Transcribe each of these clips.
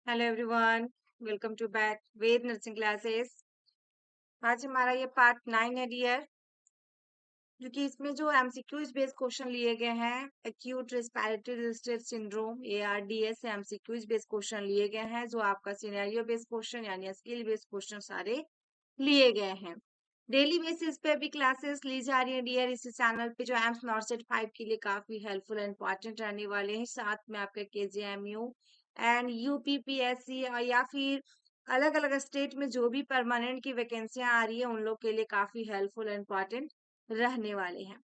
Hello everyone. Welcome to back Ved nursing classes. आज हमारा ये पार्ट 9 है डियर, क्योंकि इसमें जो एमसीक्यूज बेस्ड क्वेश्चन लिए गए हैं, acute respiratory distress syndrome ARDS से एमसीक्यूज बेस्ड क्वेश्चन लिए गए हैं, जो आपका सिनेरियो बेस्ड क्वेश्चन यानी स्किल बेस्ड क्वेश्चन सारे लिए गए हैं। डेली बेसिस पे भी क्लासेस ली जा रही है डियर इस चैनल पे, जो एम्स नॉर्सेट 5 के लिए काफी हेल्पफुल एंड इंपॉर्टेंट रहने वाले हैं। साथ में आपका KJMU एंड UPPSC या फिर अलग अलग स्टेट में जो भी परमानेंट की वैकेंसियां आ रही है उन लोग के लिए काफी हेल्पफुल एंड इंपॉर्टेंट रहने वाले हैं।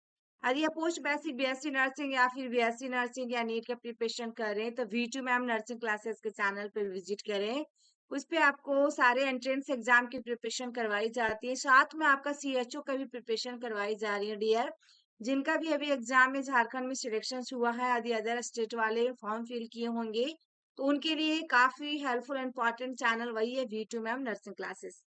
यदि आप पोस्ट बेसिक BSc नर्सिंग या फिर BSc नर्सिंग या नीट का प्रिपरेशन कर रहे हैं तो V2 मैम नर्सिंग क्लासेस के चैनल पर विजिट करें। उस पे आपको सारे एंट्रेंस एग्जाम की प्रिपरेशन करवाई जाती है, साथ में आपका CHO का भी प्रिपरेशन करवाई जा रही है डियर। जिनका भी अभी एग्जाम में झारखंड में सिलेक्शन हुआ है, यदि अदर स्टेट वाले फॉर्म फिल किए होंगे तो उनके लिए काफी हेल्पफुल एंड इंपॉर्टेंट चैनल वही है V2 मैम नर्सिंग क्लासेस।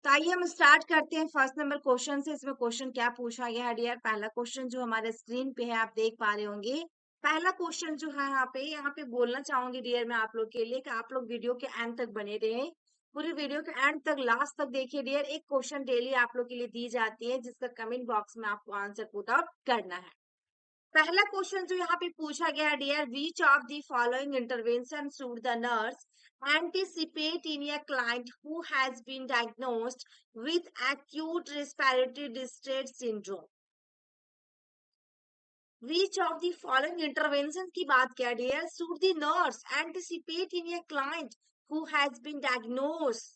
तो आइए हम स्टार्ट करते हैं फर्स्ट नंबर क्वेश्चन से। इसमें क्वेश्चन क्या पूछा गया है डियर, पहला क्वेश्चन जो हमारे स्क्रीन पे है आप देख पा रहे होंगे। पहला क्वेश्चन जो है यहाँ पे बोलना चाहूंगी डियर मैं आप लोग के लिए कि आप लोग वीडियो के एंड तक बने रहे। पूरी वीडियो के एंड तक लास्ट तक देखिए डियर। एक क्वेश्चन डेली आप लोग के लिए दी जाती है जिसका कमेंट बॉक्स में आपको आंसर पुट आउट करना है। पहला क्वेश्चन जो यहाँ पे पूछा गया है dear, which of the following intervention should the nurse anticipate in a client who has been diagnosed with acute respiratory distress syndrome? Which of the following interventions की बात किया dear, should the nurse anticipate in a client who has been diagnosed,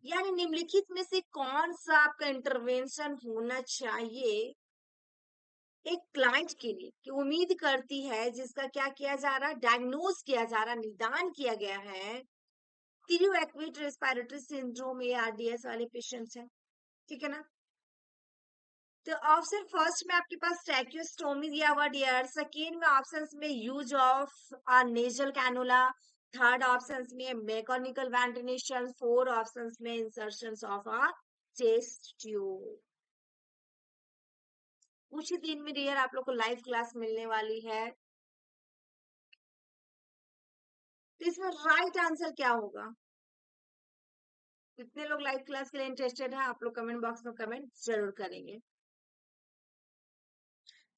यानी निम्नलिखित में से कौन सा आपका इंटरवेंशन होना चाहिए एक क्लाइंट के लिए कि उम्मीद करती है जिसका क्या किया जा रहा है, डायग्नोज किया जा रहा, निदान किया गया है एक्यूट रेस्पिरेटरी सिंड्रोम ARDS वाले पेशेंट्स हैं। ठीक है ना। तो ऑप्शन फर्स्ट में आपके पास ट्रैकियोस्टोमी दिया हुआ डियर, सेकेंड में ऑप्शंस में use of nasal cannula, third options में मैकेनिकल वेंटिलेशन, फोर ऑप्शंस में insertions of a chest tube. कुछ ही दिन में डियर आप लोग को लाइव क्लास मिलने वाली है, तो इसमें राइट आंसर क्या होगा? कितने लोग लाइव क्लास के लिए इंटरेस्टेड है आप लोग कमेंट बॉक्स में कमेंट जरूर करेंगे।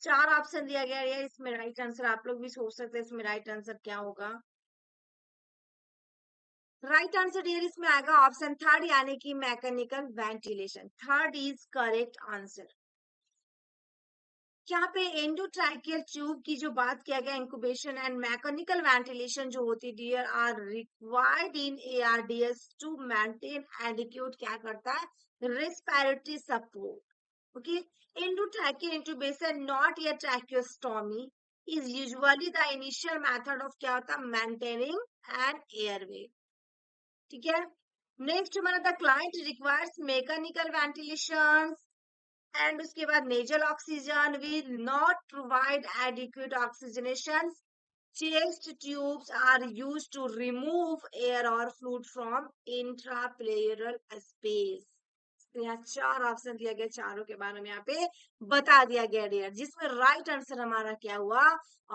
चार ऑप्शन दिया गया है, इसमें राइट आंसर आप लोग भी सोच सकते हैं इसमें राइट आंसर क्या होगा। राइट आंसर डियर इसमें आएगा ऑप्शन थर्ड, यानी कि mechanical ventilation. Third is correct answer. यहाँ पे एंडोट्रैकियल ट्यूब की जो बात किया गया, इंक्यूबेशन एंड मैकेनिकल वेंटिलेशन जो होती है dear are required in ARDS to maintain adequate क्या करता है, respiratory support. Okay, endotracheal intubation not yet tracheostomy is usually the initial method of क्या होता है, maintaining an airway। ठीक है। नेक्स्ट हमारा the client requires mechanical ventilation and उसके बाद nasal oxygen will not provide adequate oxygenation, chest tubes are used to remove air और fluid from intrapleural space. तो यहाँ चार ऑप्शन दिया गया, चारों के बारे में यहाँ पे बता दिया गया डियर, जिसमें राइट आंसर हमारा क्या हुआ,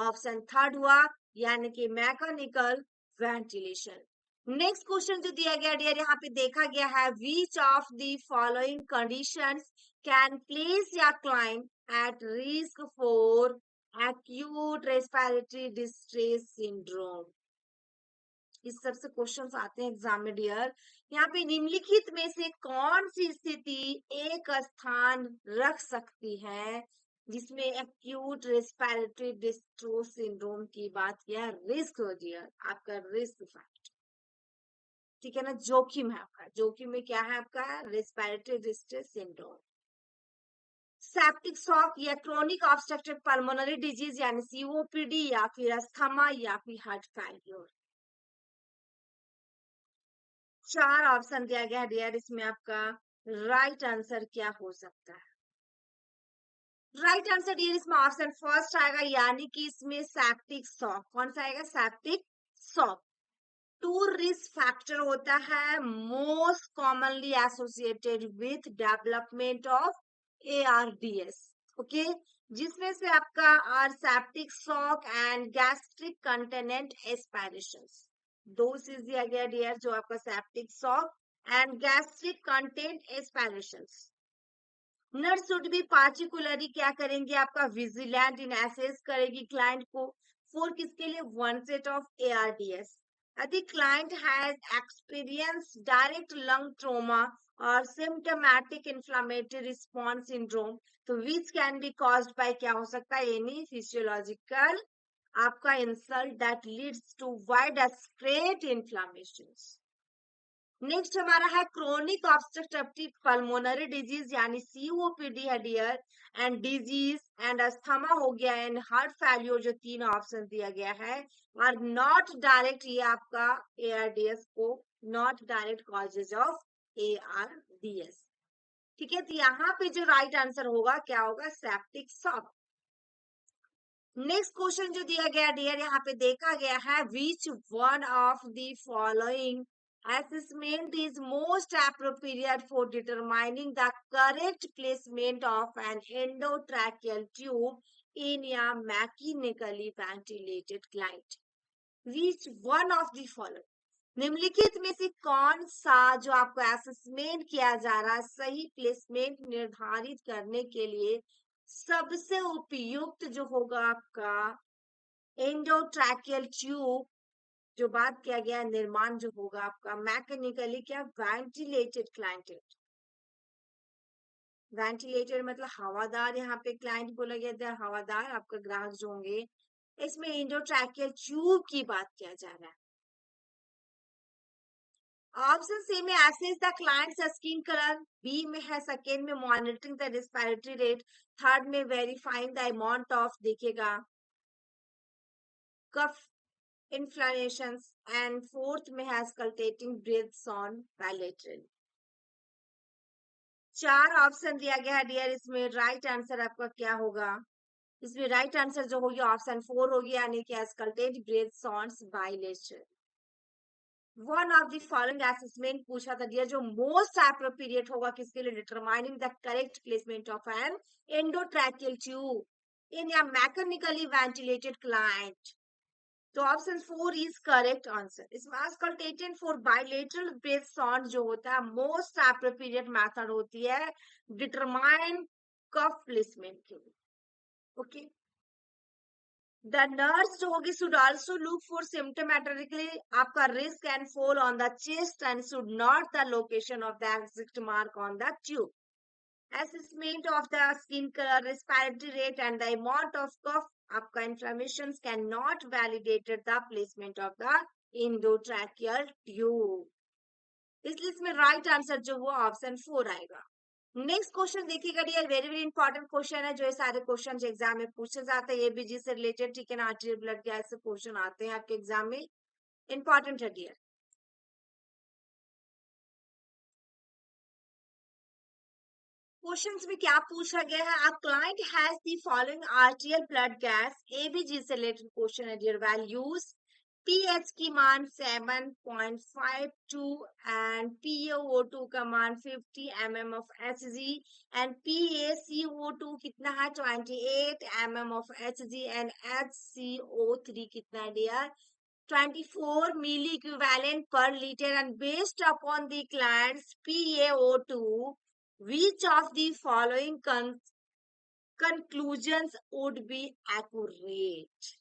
ऑप्शन थर्ड हुआ, यानी कि मैकेनिकल वेंटिलेशन। नेक्स्ट क्वेश्चन जो दिया गया डियर, यहाँ पे देखा गया है which of the following conditions can place या client at risk for acute respiratory distress syndrome। इस सबसे क्वेश्चंस आते हैं एग्जाम में डियर। यहाँ पे निम्नलिखित में से कौन सी स्थिति एक स्थान रख सकती है जिसमें एक्यूट रेस्पिरेटरी डिस्ट्रेस सिंड्रोम की बात किया, रिस्क हो डियर, आपका रिस्क फैक्टर। ठीक है ना, जोखिम है आपका, जोखिम में क्या है आपका, respiratory distress syndrome, septic shock या क्रोनिक ऑब्स्ट्रक्टिव पल्मोनरी डिजीज यानी COPD या फिर अस्थमा या फिर हार्ट फेल्योर। चार ऑप्शन दिया गया है डियर, इसमें आपका राइट आंसर क्या हो सकता है? राइट आंसर डियर इसमें ऑप्शन फर्स्ट आएगा, यानी कि इसमें सेप्टिक शॉक। कौन सा आएगा, septic shock. Two risk factor होता है most commonly associated with development of ARDS। Okay, जिसमें से आपका are septic shock and gastric content aspirations. Dosage दिया गया डियर जो आपका septic shock and gastric content aspirations. Nurse should be particularly क्या करेंगे, आपका विजिलेंट इन एसेस करेगी क्लाइंट को फॉर किसके लिए, वन सेट ऑफ ARDS। यदि client has experience direct lung trauma और सिम्टोमेटिक इन्फ्लामेटरी रिस्पॉन्स सिंड्रोम, तो which can be caused by क्या हो सकता है, एनी फिजियोलॉजिकल आपका insult that leads to wide spread inflammations. Next हमारा है क्रोनिक ऑब्स्ट्रक्टिव पल्मोनरी डिजीज यानी COPD है dear, and disease and asthma हो गया एंड हार्ट फेल्योर, जो 3 ऑप्शन दिया गया है, और नॉट डायरेक्ट, ये आपका ARDS को not direct causes of ARDS। ठीक है, तो यहाँ पे जो राइट आंसर होगा क्या होगा, सेप्टिक शॉक। नेक्स्ट क्वेश्चन जो दिया गया डियर, यहाँ पे देखा गया है which one of the following assessment is most appropriate for determining the correct placement of an endotracheal tube in a mechanically ventilated client. Which one of the following, निम्नलिखित में से कौन सा जो आपको असेसमेंट किया जा रहा है, सही प्लेसमेंट निर्धारित करने के लिए सबसे उपयुक्त जो होगा आपका एंडोट्रैकियल ट्यूब, जो बात किया गया निर्माण जो होगा आपका मैकेनिकली क्या, वेंटिलेटेड क्लाइंट। वेंटिलेटेड मतलब हवादार, यहाँ पे क्लाइंट बोला गया था, हवादार आपका ग्राहक जो होंगे, इसमें एंडोट्रैकियल ट्यूब की बात किया जा रहा है। ऑप्शन सी में assess the client's skin colour, B में है सेकेंड में monitoring the respiratory rate, third में वेरीफाइंग द अमाउंट ऑफ देखिएगा कफ इन्फ्लेमेशंस, एंड फोर्थ में है auscultating breaths on bilateral. 4 option दिया गया है डियर, इसमें राइट आंसर आपका क्या होगा, इसमें राइट आंसर जो होगी ऑप्शन 4 होगी, यानी कि auscultate breaths on bilateral. One of the following assessment पूछा था डियर, जो मोस्ट एप्रोप्रिएट होगा किसके लिए, determining the correct placement of an endotracheal tube in a mechanically ventilated client, तो ऑप्शन 4 इज करेक्ट आंसर। इसमें auscultation for bilateral breath sound जो होता है मोस्ट एप्रोप्रिएट मेथड होती है डिटरमाइन कफ प्लेसमेंट के लिए। ओके, द नर्स जो होगी should also look for symptomatically आपका risk and fall on the chest and should not the location of the exit mark on the tube. Assessment of the skin color, respiratory rate, and the amount of cough आपका inflammations cannot validate the placement of the endotracheal tube, इसलिए इसमें right answer जो वो option 4 आएगा। Next question देखिएगा dear, very very important question है, जो ये सारे क्वेश्चन एग्जाम में पूछे जाते हैं एबीजी से रिलेटेड, ठीक है ना, आर्टियल ब्लड गैस से क्वेश्चन आते हैं आपके एग्जाम में, इंपॉर्टेंट है डियर। क्वेश्चंस में क्या पूछा गया है, a client has the following आर्टियल blood gas, ABG से रिलेटेड क्वेश्चन है डियर, वैल्यूज पीएच की मान 7.52 एंड PaO2 का मान 50 mm of Hg and PaCO2 कितना है 28 mm of Hg and HCO3 कितना है dear 24 milli equivalent per liter, and based upon the client's PaO2, which of the following conclusions would be accurate?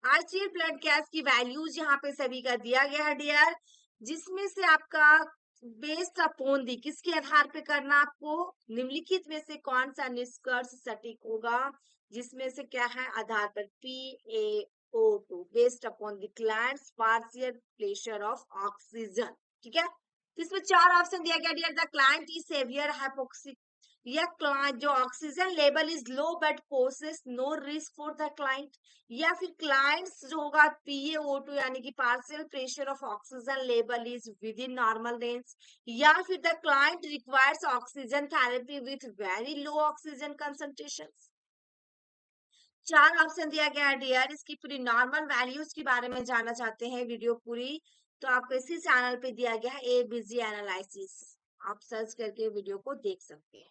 आर्टियल blood gas की values यहाँ पे सभी का दिया गया है डियर, जिसमें से आपका बेस्ड अपॉन दी किसके आधार पे करना, आपको निम्नलिखित में से कौन सा निष्कर्ष सटीक होगा, जिसमें से क्या है आधार पर PaO2 based upon the client's partial pressure of oxygen. ठीक है, तो इसमें 4 ऑप्शन दिया गया dear, the client is severe hypoxic, या क्लाइंट जो oxygen level is low but poses no risk for the client, या फिर क्लाइंट्स जो होगा PaO2 यानी कि partial pressure of oxygen level is within normal range, या फिर the client requires oxygen therapy with very low oxygen concentration. 4 option दिया गया है डियर, इसकी पूरी नॉर्मल वैल्यूज के बारे में जानना चाहते हैं वीडियो पूरी, तो आपको इसी चैनल पे दिया गया है एबीजी एनालिसिस, आप सर्च करके वीडियो को देख सकते हैं।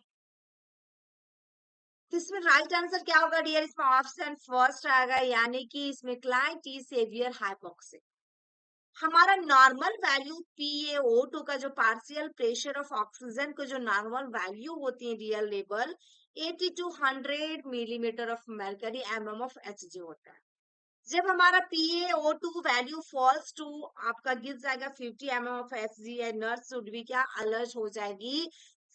तो इसमें राइट आंसर क्या होगा डियर? इसमें ऑप्शन फर्स्ट आएगा, यानी कि इसमें क्लाइंट इज सेवियर हाइपोक्सिक। हमारा नॉर्मल वैल्यू PaO2 का जो पार्शियल प्रेशर ऑफ ऑक्सीजन का जो नॉर्मल वैल्यू होती है real level 80 to 100 millimetre of mercury mm of Hg होता है। जब हमारा PaO2 वैल्यू फॉल्स टू आपका गिर जाएगा 50 mm of Hg, nurse should भी क्या अलर्ट हो जाएगी।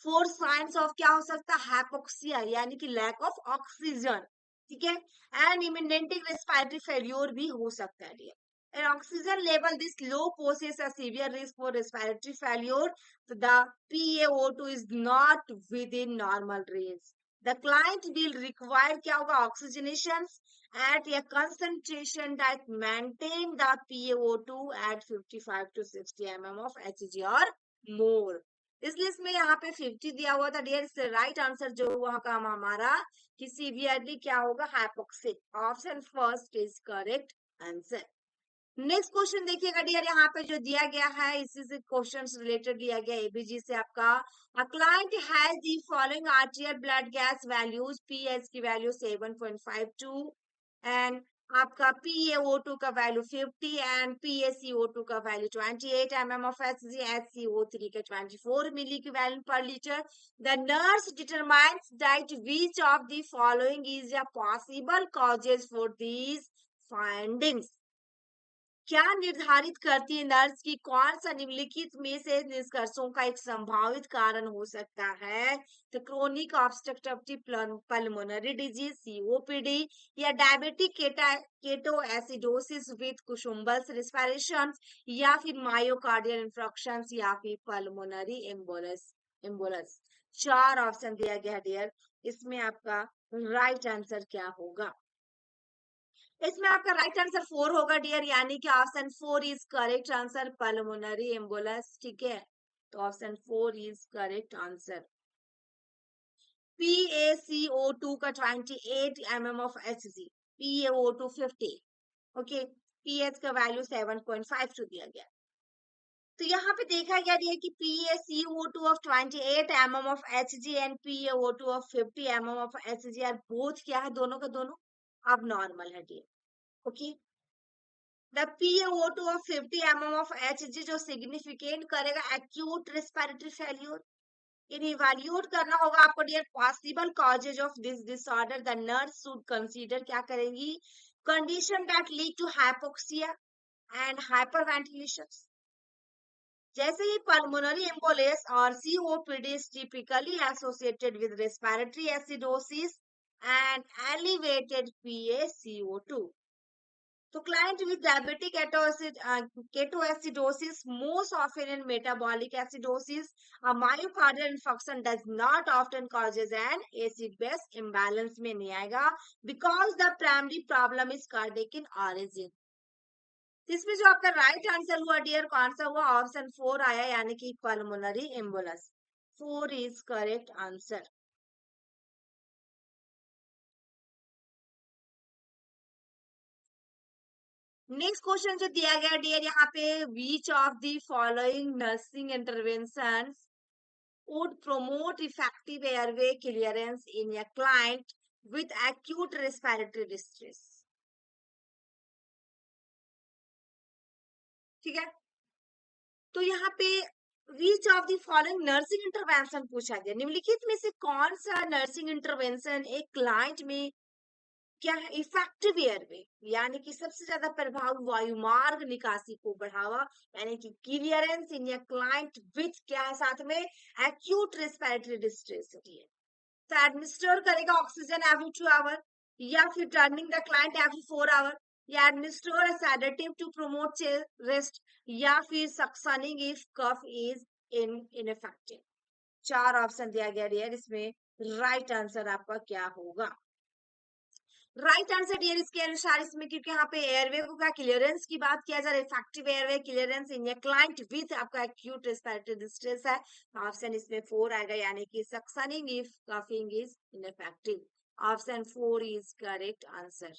फोर साइंस ऑफ क्या हो सकता है? हाइपोक्सिया, यानी कि लैक ऑफ ऑक्सीजन, ठीक है। एंड इमिनेंट रेस्पिरेटरी फेल्योर भी हो सकता है। An oxygen level this low poses a severe risk for respiratory failure. So the PaO2 is not within normal range. The client will require क्या होगा? Oxygenation at a concentration that maintain the PaO2 at 55 to 60 mm of Hg or more. इसलिए इसमें यहाँ पे 50 दिया हुआ था dear. इससे राइट आंसर जो वहां का हमारा कि सीवियरली क्या होगा? Hypoxic. Option first is correct answer. Next question देखिएगा डियर, यहाँ पे जो दिया गया है इसी से क्वेश्चन रिलेटेड दिया गया एबीजी से आपका। A client has the following आर्टियल blood gas values, pH की वैल्यू 7.52 एंड आपका PaO2 का वैल्यू 50 एंड PaCO2 का value 28 mm of Hg, HCO3 का 24 मिली इक्विवेलेंट पर litre. The nurse determines that which of the following is a possible causes for these findings. क्या निर्धारित करती है नर्स की कौन सा निम्नलिखित में से निष्कर्षों का एक संभावित कारण हो सकता है? तो chronic obstructive pulmonary disease COPD, या diabetic ketoacidosis with Kussmaul's respiration, या फिर मायोकार्डियल इंफ्रॉक्शन, या फिर पल्मोनरी एम्बोलस। चार ऑप्शन दिया गया डियर, इसमें आपका राइट आंसर क्या होगा? इसमें आपका राइट आंसर 4 होगा डियर, यानी कि option 4 is correct answer, pulmonary embolus, ठीक है। तो option 4 is correct answer. PaCO2 का 28 mm of Hg, PaO2 50, okay. PH का वैल्यू 7.52 दिया गया। तो यहाँ पे देखा गया है कि PaCO2 of 28 mm of Hg and PaO2 of 50 mm of Hg are both क्या है? दोनों का दोनों अब नॉर्मल है dear, okay. The PaO2 of 50 mm of Hg जो सिग्निफिकेंट करेगा acute respiratory failure। इन इवैल्यूएट करना होगा आपको dear possible causes of this disorder. The nurse should consider क्या करेंगी? Condition that lead to hypoxia and hyperventilation, जैसे ही पल्मोनरी एम्बोलिस और COPD is typically associated with respiratory acidosis and elevated PaCO2. So client with diabetic ketoacidosis, most often in metabolic acidosis, a myocardial infarction does not often causes an acid-base imbalance में नहीं आएगा because the primary problem is cardiac in origin। इसमें जो आपका right answer हुआ dear कौन सा हुआ? ऑप्शन 4 आया, यानी कि pulmonary embolus. 4 is correct answer. Next question जो दिया गया डियर यहाँ पे, विच of the following nursing intervention would promote effective airway clearance in a client with acute respiratory distress, ठीक है। तो यहाँ पे विच of the following nursing intervention पूछा गया, निम्नलिखित में से कौन सा नर्सिंग इंटरवेंशन एक क्लाइंट में क्या है? इफेक्टिव एयरवे, यानी कि सबसे ज्यादा प्रभाव वायुमार्ग निकासी को बढ़ावा, यानी कि clearance in a client with क्या है साथ में? एक्यूट रेस्पिरेटरी डिस्ट्रेस होती है। तो एडमिनिस्टर करेगा ऑक्सीजन एवरी 2 आवर, या फिर turning the client every 4 hour, या administer a sedative to promote rest, या फिर suctioning if cough is ineffective. चार ऑप्शन दिया गया डियर, इसमें राइट आंसर आपका क्या होगा? राइट आंसर डियर इसके अनुसार इसमें, क्योंकि यहाँ पे एयरवे को क्या क्लियरेंस की बात किया जा रहा है, effective airway clearance in a client with आपका एक्यूट रेस्पिरेटरी डिस्ट्रेस है। ऑप्शन इसमें 4 आएगा, यानी कि suctioning if coughing is ineffective. Option 4 is correct answer.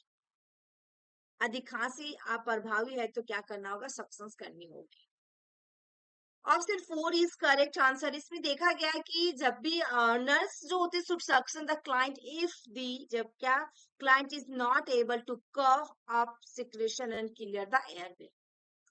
अधिक खांसी आप प्रभावी है तो क्या करना होगा? सक्शन करनी होगी। Option 4 is correct answer. इसमें देखा गया है कि जब भी नर्स जो होती है should suction the client if the, जब क्या client is not able to cough up secretion and clear the airway,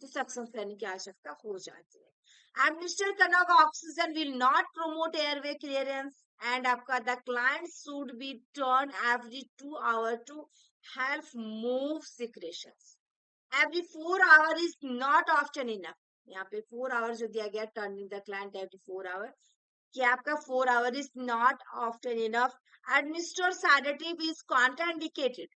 तो सक्शन करने की आवश्यकता हो जाती है। एडमिनिस्टर करना होगा oxygen will not promote airway clearance and आपका the client should be turn every 2 hour to help move secretions. Every 4 hour is not often enough, यहाँ पे 4 आवर जो दिया गया turning the client every 4 hour, कि आपका 4 hour is not often enough. Administer sedative is contraindicated,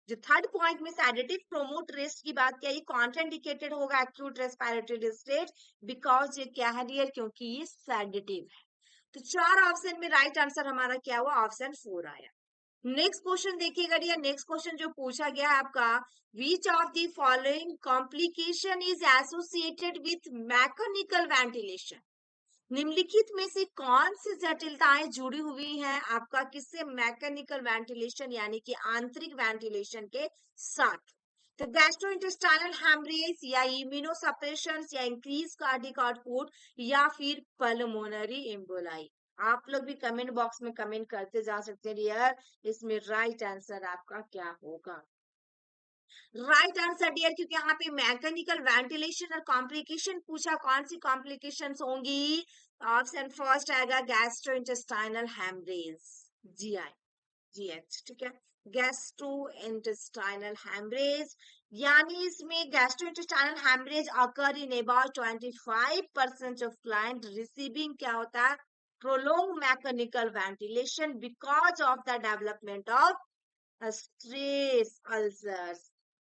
जो third point में sedative promote rest की बात किया, ये कॉन्ट्राइंडिकेटेड होगा एक्यूट रेस्पिरेटरी डिस्ट्रेस, बिकॉज ये क्या है डियर, क्योंकि ये सैडेटिव है। तो 4 ऑप्शन में राइट आंसर हमारा क्या हुआ, ऑप्शन 4 आया। नेक्स्ट क्वेश्चन देखिएगा डियर, नेक्स्ट क्वेश्चन जो पूछा गया है आपका, विच of the following complication is associated with mechanical ventilation, निम्नलिखित में से कौन सी जटिलताएं जुड़ी हुई हैं आपका किससे, मैकेनिकल वेंटिलेशन यानी कि आंतरिक वेंटिलेशन के साथ। तो गैस्ट्रोइंटेस्टाइनल हैमरेज या इम्यूनोसप्रेशन या इंक्रीज कार्डियक आउटपुट या फिर पल्मोनरी एम्बोलाई। आप लोग भी कमेंट बॉक्स में कमेंट करते जा सकते हैं डियर, इसमें राइट आंसर आपका क्या होगा। राइट आंसर डियर, क्योंकि यहाँ पे मैकेनिकल वेंटिलेशन और कॉम्प्लिकेशन पूछा, कौन सी कॉम्प्लिकेशंस होंगी, ऑप्शन फर्स्ट आएगा गैस्ट्रोइंटेस्टाइनल हैमरेज, जीआई जीएच, ठीक है, गैस्ट्रोइंटेस्टाइनल हैमरेज, यानी इसमें gastrointestinal haemorrhage occur in about 25% of client receiving क्या होता है, prolonged mechanical ventilation because of the development of stress ulcers.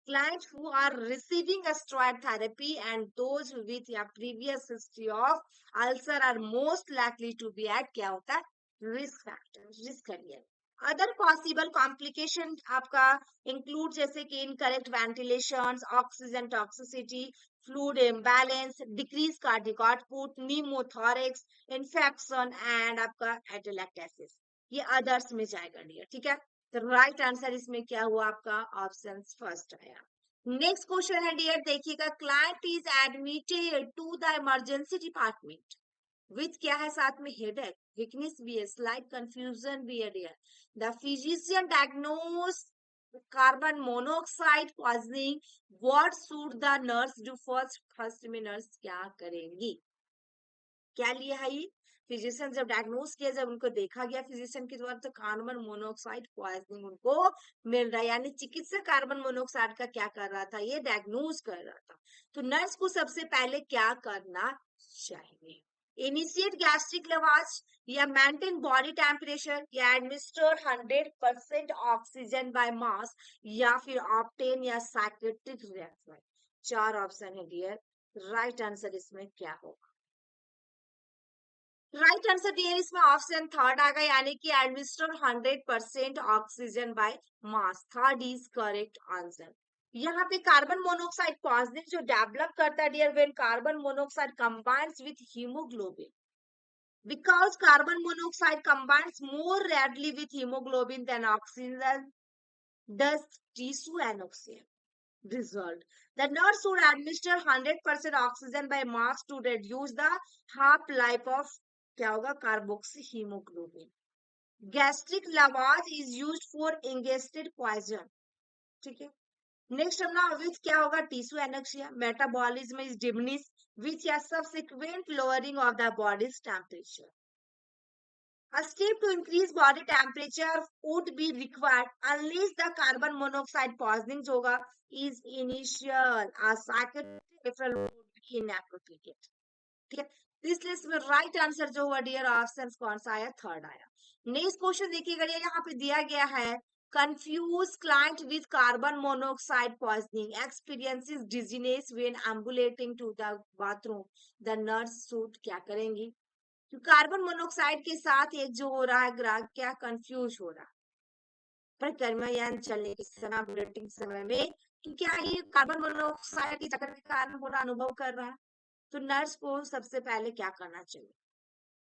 Clients who are receiving a steroid therapy and those with a previous history of ulcer are most likely to be at क्या होता है, risk factor, risk career. Other possible complication आपका include जैसे कि incorrect ventilation, oxygen toxicity, fluid imbalance, decrease cardiac output, pneumothorax, infection and आपका atelectasis, ये others में जाएगा डियर, ठीक है। तो राइट आंसर इसमें क्या हुआ आपका, ऑप्शन फर्स्ट आया। नेक्स्ट क्वेश्चन है डियर, देखिएगा, client is admitted to the emergency department with क्या है साथ में, हेडेक, वीकनेस भी है, स्लाइट कंफ्यूजन भी है dear. The physician diagnose carbon monoxide poisoning, what should the nurse do first, first में नर्स क्या करेंगी, क्या लिया है ये, फिजिशियन जब डायग्नोस किया, जब उनको देखा गया फिजिशियन के द्वारा, तो कार्बन मोनोऑक्साइड पॉइजनिंग उनको मिल रहा है, यानी चिकित्सक कार्बन मोनोऑक्साइड का क्या कर रहा था, ये डायग्नोस कर रहा था। तो नर्स को सबसे पहले क्या करना चाहिए, इनिशिएट गैस्ट्रिक लवाज या मेंटेन बॉडी टेम्परेचर या एडमिनिस्टर 100% ऑक्सीजन बाय मास या फिर ऑप्टेन या साइकेट्रिक रेफर। 4 ऑप्शन है डियर, राइट आंसर इसमें क्या होगा, राइट आंसर डियर इसमें ऑप्शन थर्ड आएगा, यानी कि administer 100% oxygen by mask, third is correct answer. यहाँ पे कार्बन मोनोऑक्साइड पॉइजनिंग जो डेवलप करता है dear, when carbon monoxide combines with haemoglobin, because carbon monoxide combines more readily with hemoglobin than oxygen, thus tissue anoxia result. The nurse should administer 100% oxygen by mass to reduce the half life of क्या होगा, carboxyhaemoglobin. Gastric lavage is used for ingested poison, ठीक है। Next अपना with क्या होगा, tissue anoxia, metabolism is diminish with या subsequent lowering of the body's temperature. A step to increase body temperature would be required unless the carbon monoxide poisoning होगा is initial. A psychiatric referral would be inappropriate. ठीक है, तो इसलिए इसमें right answer जो हुआ dear, option कौन सा आया, थर्ड आया। नेक्स्ट क्वेश्चन देखिएगा, यहाँ पे दिया गया है, confuse client with carbon monoxide poisoning experiences dizziness when ambulating to the bathroom, the nurse should क्या करेंगी, तो कार्बन मोनोऑक्साइड के साथ एक जो हो रहा है ग्राहक क्या कंफ्यूज हो रहा है परिक्रमयान चलने के समय, बुलेटिंग समय में, तो क्या ये कार्बन मोनोऑक्साइड के चक्कर के कारण बुरा अनुभव कर रहा है, तो नर्स को सबसे पहले क्या करना चाहिए,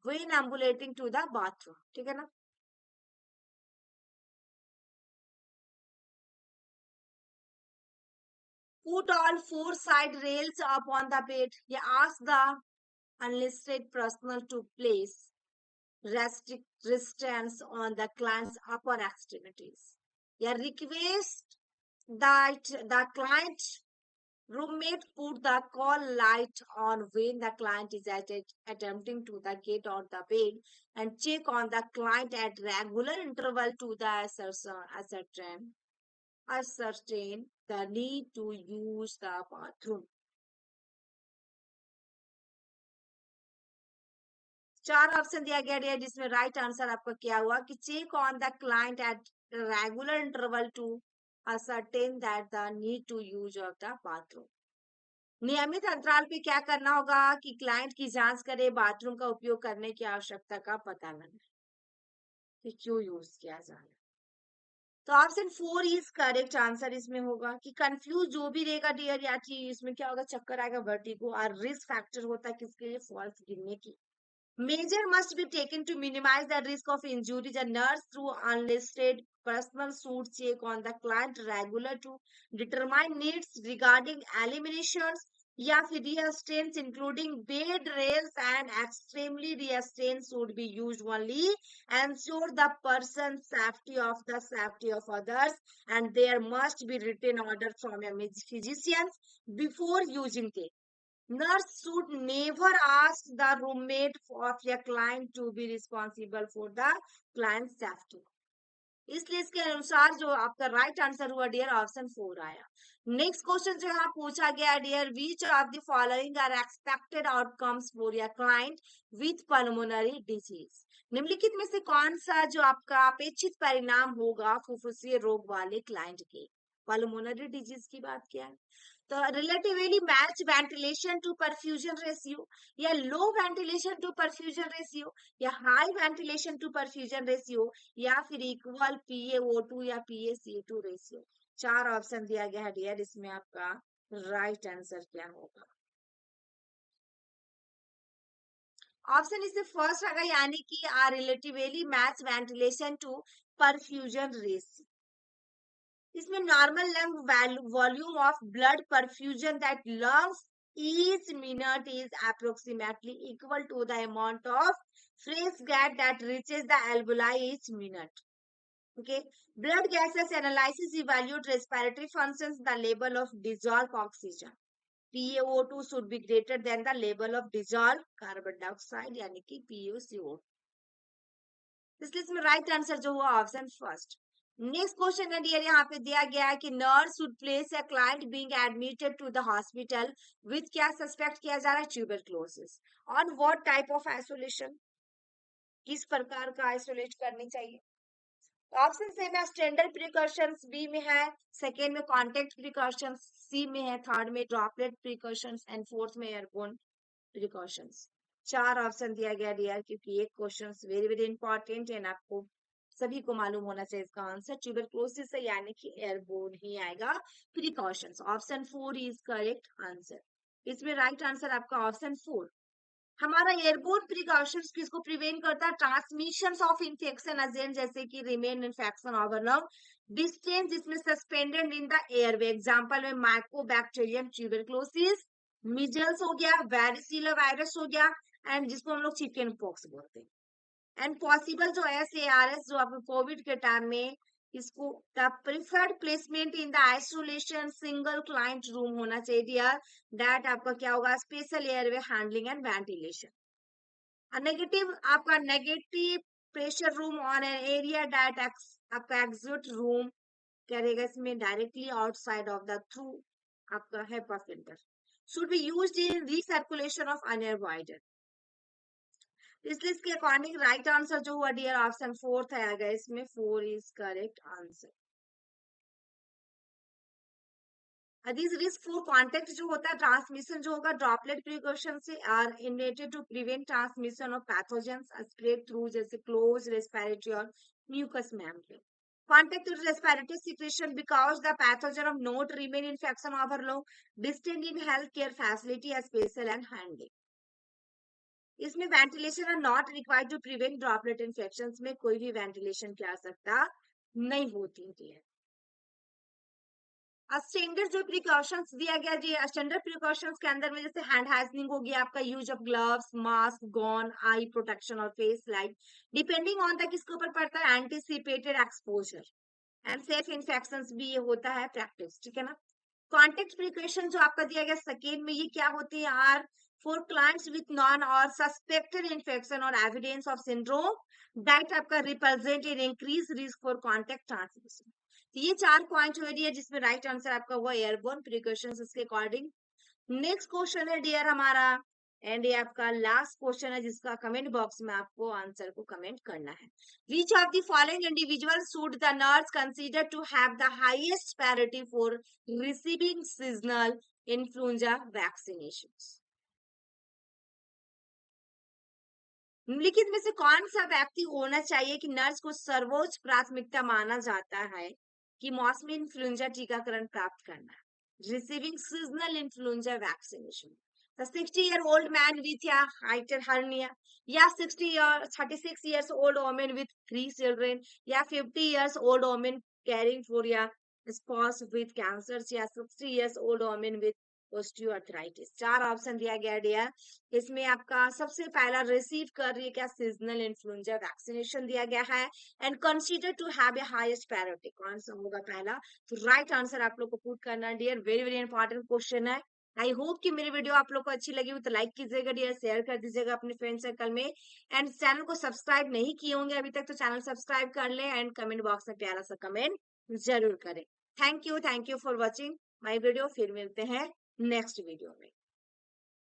व्हेन एम्बुलेटिंग टू द बाथरूम, ठीक है ना। Put all four side rails up on the bed. या ask the enlisted personnel to place restraints on the client's upper extremities. या request that the client roommate put the call light on when the client is attempting to the get out the bed and check on the client at regular interval to the ascertain the need to use the bathroom. चार option दिया गया है जिसमें right answer आपका क्या हुआ कि check on the client at regular interval to ascertain that the need to use of the bathroom. नियमित अंतराल पे क्या करना होगा कि क्लाइंट की जांच करे बाथरूम का उपयोग करने की आवश्यकता का पता लगाए कि क्यों यूज किया जाना। तो ऑप्शन 4 इज करेक्ट आंसर इसमें होगा कि कंफ्यूज जो भी रहेगा डियर या इसमें क्या होगा चक्कर आएगा वर्टिगो और रिस्क फैक्टर होता है किसके लिए फॉल्स गिरने की। Measure must be taken to minimize the risk of injury. The nurse through unlisted personal should check on the client regular to determine needs regarding eliminations या फिर restraints including bed rails and extremely restraints should be used only. Ensure the person's safety of others, and there must be written order from a physician before using it. Nurse should never ask the roommate of a client to be responsible for the client's safety. इसलिए इसके अनुसार जो आपका right answer हुआ dear option 4 आया। Next question जो यहाँ पूछा गया dear which of the following are expected outcomes for your client with pulmonary disease. निम्नलिखित में से कौन सा जो आपका अपेक्षित परिणाम होगा फुफ्फुसीय रोग वाले क्लाइंट के। पल्मोनरी डिजीज की बात किया है तो relatively match ventilation to perfusion ratio या low ventilation to perfusion ratio या high ventilation to perfusion ratio या फिर इक्वल PaO2 या PaCO2 रेशियो। चार ऑप्शन दिया गया है डियर इसमें आपका राइट आंसर क्या होगा। ऑप्शन इससे फर्स्ट आएगा यानी कि are relatively match ventilation to perfusion ratio. इसमें normal lung volume of blood perfusion that lungs each minute is approximately equal to the amount of fresh gas that reaches the alveoli each minute. Okay, blood gases analysis evaluate respiratory functions. The level of dissolved oxygen PaO2 should be greater than the level of dissolved carbon dioxide यानी कि PaCO2। इसलिए इसमें right answer जो हुआ option first. Next question है dear यहाँ पे दिया गया है कि nurse would place a client being admitted to the hospital with क्या सस्पेक्ट किया जा रहा है tuberculosis on what type of isolation किस प्रकार का आइसोलेट करनी चाहिए। ऑप्शन से में स्टैंडर्ड प्रिकॉशंस बी में है, सेकेंड में कॉन्टेक्ट प्रिकॉशंस सी में है, थर्ड में ड्रॉपलेट प्रिकॉशंस एंड फोर्थ में एयरबोर्न प्रिकॉशंस। चार ऑप्शन दिया गया डियर क्योंकि एक क्वेश्चन वेरी वेरी इंपॉर्टेंट है आपको सभी को मालूम होना चाहिए इसका आंसर ट्यूबरक्लोसिस से यानी कि एयरबोर्न ही आएगा precautions. Option 4 is correct answer. इसमें राइट आंसर आपका ऑप्शन 4। हमारा एयरबोर्न प्रिकॉशंस किसको प्रिवेंट करता है ट्रांसमिशन ऑफ इंफेक्शन एजेंट जैसे कि remain infection over lung distance इसमें suspended in the airway example में माइकोबैक्टीरियम ट्यूबरक्लोसिस, मिजल्स हो गया, वैरिसिला वायरस हो गया एंड जिसको हम लोग चिकन पॉक्स बोलते हैं। एंड पॉसिबल जो SARS जो आपको कोविड के टाइम में इसको the preferred placement in the isolation single client room होना चाहिए डियर दैट आपका क्या होगा special airway handling and ventilation. Negative आपका negative pressure room on an area that आपका एग्जिट रूम करेगा इसमें directly outside of the through आपका HEPA filter should be used in recirculation of अनएयर वाइडर। इसलिए इसके अकॉर्डिंग राइट आंसर जो हुआ डियर ऑप्शन 4 आएगा इसमें 4 is correct answer. This risk for contact जो होता है ट्रांसमिशन जो होगा ड्रॉपलेट प्रिकॉशन से are intended to prevent transmission of pathogens spread through जैसे क्लोज रेस्पिरेटरी और mucus membrane. Contact with respiratory secretion because the pathogen of not remain infection overload distant in healthcare facility as special and handling। इसमें ventilation are not required to prevent droplet infection में कोई भी ventilation की आवश्यकता नहीं होती है। Standard जो प्रिकॉशंस दिया गया जी, स्टैंडर्ड प्रिकॉशंस के अंदर में जैसे हैंड हाइजीनिंग हो गया, आपका use of gloves, mask, gown, eye protection और face light, depending on the किसके ऊपर पड़ता है, anticipated exposure and safe infections भी ये होता है प्रैक्टिस, ठीक है ना। कॉन्टेक्ट प्रिकॉशन जो आपका दिया गया सेकेंड में, ये क्या होती है, are for clients with known or suspected infection और एविडेंस ऑफ सिंड्रोम दैट आपका represent in increase risk for contact transmission. तो ये 4 पॉइंट हो रही है, जिसमें राइट आंसर आपका हुआ एयरबोर्न प्रिकॉशंस इसके अकॉर्डिंग। नेक्स्ट क्वेश्चन है डियर हमारा, एंड ये आपका लास्ट क्वेश्चन है, जिसका कमेंट बॉक्स में आपको आंसर को कमेंट करना है। Which of the following individual should the nurse consider to have the highest priority for receiving seasonal influenza vaccinations? निम्नलिखित में से कौन सा व्यक्ति होना चाहिए कि नर्स को सर्वोच्च प्राथमिकता माना जाता है कि मौसमी इन्फ्लुएंजा टीकाकरण प्राप्त करना है, receiving seasonal influenza vaccination? The 60-year-old man with a hiatal hernia, या 36 years old woman with 3 children, या 50 years old woman caring for a spouse with cancer, या 60 years old woman with osteoarthritis? 4 option दिया गया dear. इसमें आपका सबसे पहला receive कर रही है क्या, सीजनल इन्फ्लुएंजा वैक्सीनेशन दिया गया है, and consider to have a highest priority, कौन सा होगा पहला? तो राइट आंसर आप लोग को पुट करना dear, very very important question है। आई होप कि मेरी वीडियो आप लोग को अच्छी लगी हो तो लाइक कीजिएगा डियर, शेयर कर दीजिएगा अपने फ्रेंड सर्कल में, एंड चैनल को सब्सक्राइब नहीं किए होंगे अभी तक तो चैनल सब्सक्राइब कर ले, एंड कमेंट बॉक्स में प्यारा सा कमेंट जरूर करें। Thank you for watching my video, फिर मिलते हैं नेक्स्ट वीडियो में।